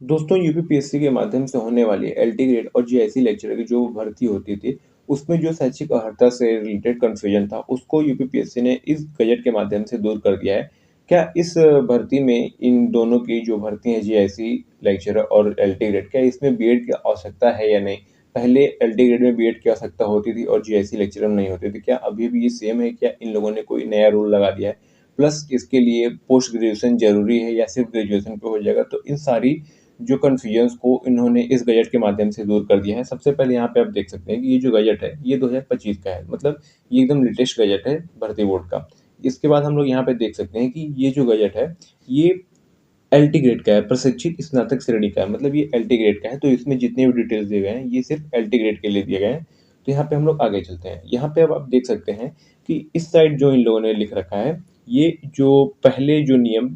दोस्तों यूपीपीएससी के माध्यम से होने वाली एलटी ग्रेड और जीआईसी लेक्चरर की जो भर्ती होती थी, उसमें जो शैक्षिक अर्हता से रिलेटेड कन्फ्यूजन था, उसको यूपीपीएससी ने इस गजट के माध्यम से दूर कर दिया है। क्या इस भर्ती में इन दोनों की जो भर्ती है जीआईसी लेक्चरर और एलटी ग्रेड, क्या इसमें बीएड की आवश्यकता है या नहीं? पहले एलटी ग्रेड में बीएड की आवश्यकता होती थी और जीआईसी लेक्चरर में नहीं होती थी। क्या अभी भी ये सेम है? क्या इन लोगों ने कोई नया रूल लगा दिया है? प्लस इसके लिए पोस्ट ग्रेजुएशन ज़रूरी है या सिर्फ ग्रेजुएशन पे हो जाएगा? तो इन सारी जो कन्फ्यूजन्स को इन्होंने इस गजट के माध्यम से दूर कर दिया है। सबसे पहले यहाँ पे आप देख सकते हैं कि ये जो गजट है, ये 2025 का है। मतलब ये एकदम लेटेस्ट गजट है भर्ती बोर्ड का। इसके बाद हम लोग यहाँ पे देख सकते हैं कि ये जो गजट है, ये एलटी ग्रेड का है, प्रशिक्षित स्नातक श्रेणी का है। मतलब ये एलटी ग्रेड का है, तो इसमें जितने भी डिटेल्स दिए गए हैं, ये सिर्फ एलटी ग्रेड के लिए दिए गए हैं। तो यहाँ पे हम लोग आगे चलते हैं। यहाँ पे अब आप देख सकते हैं कि इस साइड जो इन लोगों ने लिख रखा है, ये जो पहले जो नियम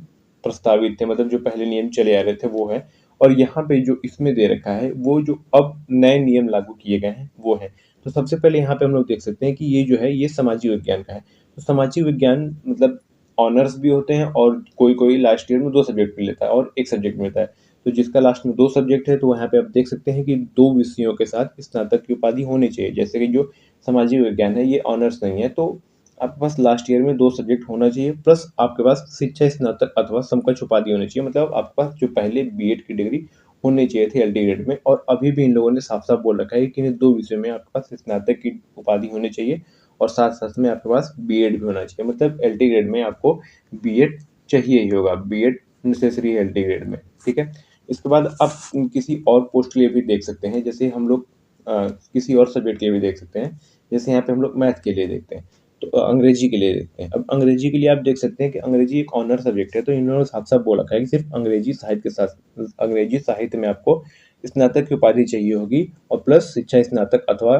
प्रस्तावित थे, मतलब जो पहले नियम चले आ रहे थे, वो है। और यहाँ पे जो इसमें दे रखा है, वो जो अब नए नियम लागू किए गए हैं, वो है। तो सबसे पहले यहाँ पे हम लोग देख सकते हैं कि ये जो है, ये सामाजिक विज्ञान का है। तो सामाजिक विज्ञान मतलब ऑनर्स भी होते हैं और कोई-कोई लास्ट ईयर में 2 सब्जेक्ट भी लेता है और 1 सब्जेक्ट मिलता है। तो जिसका लास्ट में 2 सब्जेक्ट है, तो यहाँ पे आप देख सकते हैं कि 2 विषयों के साथ स्नातक की उपाधि होनी चाहिए। जैसे कि जो सामाजिक विज्ञान है, ये ऑनर्स नहीं है, तो आपके पास लास्ट ईयर में 2 सब्जेक्ट होना चाहिए, प्लस आपके पास शिक्षा स्नातक अथवा समकक्ष उपाधि होनी चाहिए। मतलब आपके पास जो पहले बीएड की डिग्री होनी चाहिए थी एलटी ग्रेड में, और अभी भी इन लोगों ने साफ-साफ बोल रखा है कि इन 2 विषयों में आपके पास स्नातक की उपाधि होनी चाहिए और साथ-साथ में आपके पास बीएड भी होना चाहिए। मतलब एलटी ग्रेड में आपको बीएड चाहिए ही होगा, बीएड नेसेसरी है एलटी ग्रेड में, ठीक है? इसके बाद आप किसी और पोस्ट के लिए भी देख सकते हैं, जैसे हम लोग किसी और सब्जेक्ट के लिए भी देख सकते हैं। जैसे यहाँ पे हम लोग मैथ के लिए देखते हैं, तो अंग्रेजी के लिए देखते हैं। अब अंग्रेजी के लिए आप देख सकते हैं कि अंग्रेजी एक ऑनर सब्जेक्ट है, तो इन्होंने साफ-साफ बोल रखा है कि सिर्फ अंग्रेजी साहित्य के साथ अंग्रेजी साहित्य में आपको स्नातक की उपाधि चाहिए होगी और प्लस शिक्षा स्नातक अथवा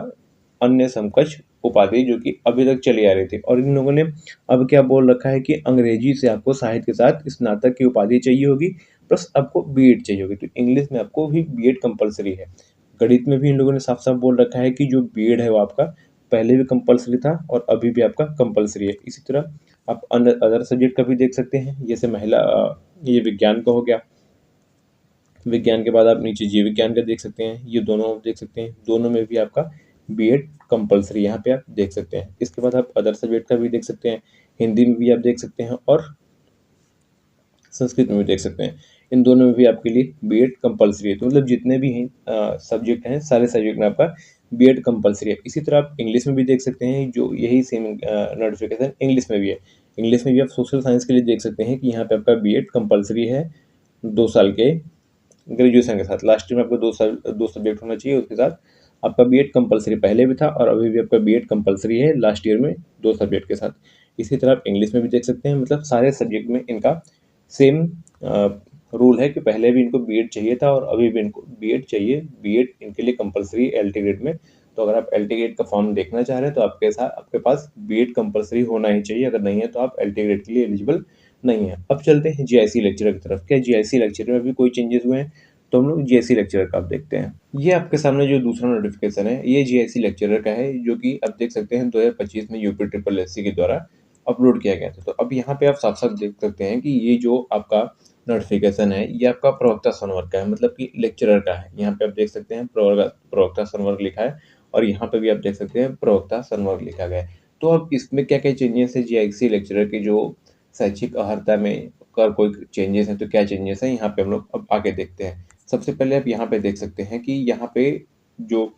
अन्य समकक्ष उपाधि जो कि अभी तक चली आ रही थी। और इन लोगों ने अब क्या बोल रखा है कि अंग्रेजी से आपको साहित्य के साथ स्नातक की उपाधि चाहिए होगी, प्लस आपको बीएड चाहिए होगी। तो इंग्लिश में आपको भी बीएड कंपल्सरी है। गणित में भी इन लोगों ने साफ-साफ बोल रखा है कि जो बीएड है वो आपका पहले भी कंपल्सरी था और अभी भी आपका कंपल्सरी है। इसी तरह आप अदर सब्जेक्ट का भी देख सकते हैं, जैसे ये विज्ञान का हो गया। विज्ञान के बाद आप नीचे जीव विज्ञान का देख सकते हैं, ये दोनों आप देख सकते हैं, दोनों में भी आपका बीएड कंपल्सरी यहाँ पे आप देख सकते हैं। इसके बाद आप अदर सब्जेक्ट का भी देख सकते हैं, हिंदी में भी आप देख सकते हैं और संस्कृत में भी देख सकते हैं। इन दोनों में भी आपके लिए बीएड कंपल्सरी है। तो मतलब जितने भी हैं सब्जेक्ट हैं, सारे सब्जेक्ट में आपका बीएड कंपल्सरी है। इसी तरह आप इंग्लिश में भी देख सकते हैं, जो यही सेम नोटिफिकेशन इंग्लिश में भी है। इंग्लिश में भी आप सोशल साइंस के लिए देख सकते हैं कि यहाँ पे आपका बीएड कंपल्सरी है 2 साल के ग्रेजुएशन के साथ। लास्ट ईयर में आपको 2 सब्जेक्ट होना चाहिए, उसके साथ आपका बीएड कंपल्सरी पहले भी था और अभी भी आपका बीएड कंपल्सरी है लास्ट ईयर में 2 सब्जेक्ट के साथ। इसी तरह आप इंग्लिश में भी देख सकते हैं, मतलब सारे सब्जेक्ट में इनका सेम रूल है कि पहले भी इनको बीएड चाहिए था और अभी भी इनको बीएड चाहिए। बीएड इनके लिए कंपल्सरी है एलटी ग्रेड में। तो अगर आप एलटी ग्रेड का फॉर्म देखना चाह रहे हैं, तो आपके पास बीएड कंपल्सरी होना ही चाहिए। अगर नहीं है, तो आप एलटी ग्रेड के लिए एलिजिबल नहीं है। अब चलते हैं जीआईसी लेक्चरर की तरफ। क्या जीआईसी लेक्चरर में भी कोई चेंजेस हुए हैं? तो हम लोग जीआईसी लेक्चरर का अब देखते हैं। ये आपके सामने जो दूसरा नोटिफिकेशन है, ये जीआईसी लेक्चरर का है, जो कि आप देख सकते हैं 2025 में यूपी ट्रिपल एससी के द्वारा अपलोड किया गया था। तो अब यहाँ पे आप साफ-साफ देख सकते हैं कि ये जो आपका नोटिफिकेशन है, ये आपका प्रवक्ता संवर्ग का है, मतलब कि लेक्चरर का है। यहाँ पे आप देख सकते हैं प्रवक्ता संवर्ग लिखा है और यहाँ पे भी आप देख सकते हैं प्रवक्ता संवर्ग लिखा गया है। तो अब इसमें क्या-क्या चेंजेस है जीआईसी लेक्चरर की जो शैक्षिक अर्हता में अगर कोई चेंजेस हैं, तो क्या चेंजेस हैं, यहाँ पे हम लोग अब आगे देखते हैं। सबसे पहले आप यहाँ पे देख सकते हैं कि यहाँ पे जो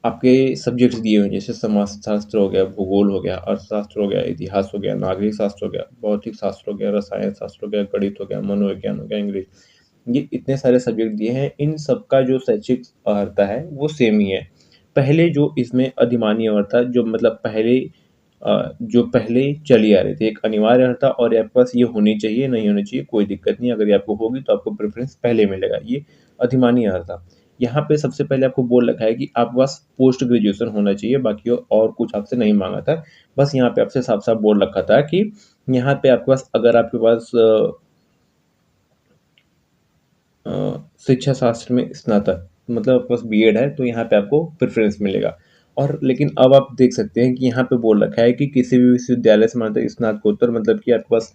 आपके सब्जेक्ट्स दिए हुए हैं, जैसे समाज शास्त्र हो गया, भूगोल हो गया, अर्थशास्त्र हो गया, इतिहास हो गया, नागरिक शास्त्र हो गया, भौतिक शास्त्र हो गया, रसायन शास्त्र हो गया, गणित हो गया, मनोविज्ञान हो गया, अंग्रेजी, ये इतने सारे सब्जेक्ट दिए हैं। इन सबका जो शैक्षिक अर्हता है वो सेम ही है। पहले जो इसमें अधिमान्य अर्हता जो मतलब जो पहले चली आ रही थी, एक अनिवार्य अर्हता और ये आपके पास ये होनी चाहिए, नहीं होनी चाहिए कोई दिक्कत नहीं, अगर ये आपको होगी तो आपको प्रेफ़रेंस पहले मिलेगा, ये अधिमान्य अर्हता। यहाँ पे सबसे पहले आपको बोल रखा है कि आपके पास पोस्ट ग्रेजुएशन होना चाहिए, बाकी और कुछ आपसे नहीं माँगा था। बस यहाँ पे आपसे साफ-साफ बोल रखा था कि यहाँ पे आपके पास अगर आपके पास शिक्षा शास्त्र में स्नातक मतलब आपके पास बीएड है, तो यहाँ पे आपको प्रेफ़रेंस मिलेगा। और लेकिन अब आप देख सकते हैं कि यहाँ पे बोल रखा है कि किसी भी विश्वविद्यालय से मतलब स्नातकोत्तर, मतलब कि आपके पास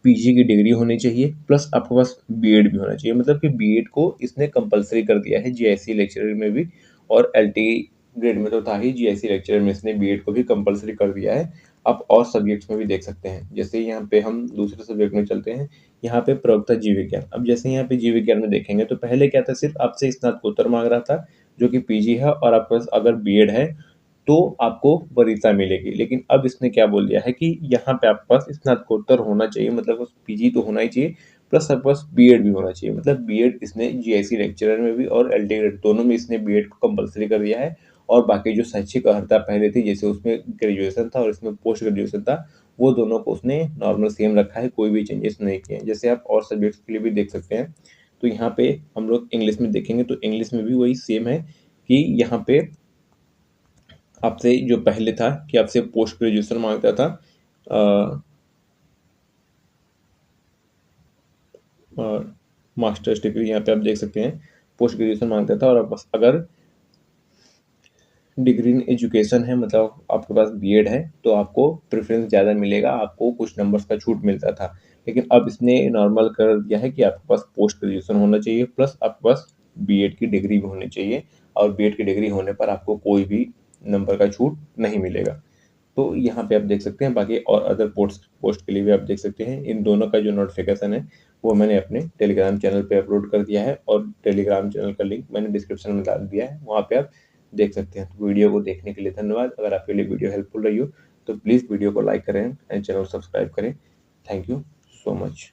पीजी की डिग्री होनी चाहिए प्लस आपके पास बीएड भी होना चाहिए। मतलब कि बीएड को इसने कंपलसरी कर दिया है जीआईसी लेक्चरर में भी, और एलटी ग्रेड में तो था ही, जीआईसी लेक्चरर में इसने बीएड को भी कंपलसरी कर दिया है। आप और सब्जेक्ट्स में भी देख सकते हैं, जैसे यहाँ पे हम दूसरे सब्जेक्ट में चलते हैं। यहाँ पे प्रवक्ता जीव विज्ञान। अब जैसे यहाँ पे जीव विज्ञान में देखेंगे तो पहले क्या था, सिर्फ आपसे स्नातकोत्तर मांग रहा था जो कि पीजी है, और आपके पास अगर बीएड है तो आपको वरीयता मिलेगी। लेकिन अब इसने क्या बोल दिया है कि यहाँ पे आपके पास स्नातकोत्तर होना चाहिए, मतलब उस पीजी तो होना ही चाहिए, प्लस आपके पास बीएड भी होना चाहिए। मतलब बीएड इसने जीआईसी लेक्चरर में भी और एलटी ग्रेड दोनों में इसने बीएड को कंपलसरी कर दिया है। और बाकी जो शैक्षिक अर्हता पहले थी, जैसे उसमें ग्रेजुएशन था और इसमें पोस्ट ग्रेजुएशन था, वो दोनों को उसने नॉर्मल सेम रखा है, कोई भी चेंजेस नहीं किए हैं। जैसे आप और सब्जेक्ट्स के लिए भी देख सकते हैं, तो यहाँ पे हम लोग इंग्लिश में देखेंगे तो इंग्लिश में भी वही सेम है कि यहाँ पे आपसे जो पहले था कि आपसे पोस्ट ग्रेजुएशन मांगता था, मास्टर्स डिग्री यहाँ पे आप देख सकते हैं पोस्ट ग्रेजुएशन मांगता था, और बस अगर डिग्री इन एजुकेशन है, मतलब आपके पास बीएड है, तो आपको प्रेफरेंस ज़्यादा मिलेगा, आपको कुछ नंबर्स का छूट मिलता था। लेकिन अब इसने नॉर्मल कर दिया है कि आपके पास पोस्ट ग्रेजुएशन होना चाहिए प्लस आपके पास बीएड की डिग्री भी होनी चाहिए, और बीएड की डिग्री होने पर आपको कोई भी नंबर का छूट नहीं मिलेगा। तो यहाँ पे आप देख सकते हैं, बाकी और अदर पोस्ट पोस्ट के लिए भी आप देख सकते हैं। इन दोनों का जो नोटिफिकेशन है वो मैंने अपने टेलीग्राम चैनल पे अपलोड कर दिया है, और टेलीग्राम चैनल का लिंक मैंने डिस्क्रिप्शन में डाल दिया है, वहाँ पे आप देख सकते हैं। तो वीडियो को देखने के लिए धन्यवाद। अगर आपके लिए वीडियो हेल्पफुल रही हो तो प्लीज़ वीडियो को लाइक करें एंड चैनल सब्सक्राइब करें। Thank you so much.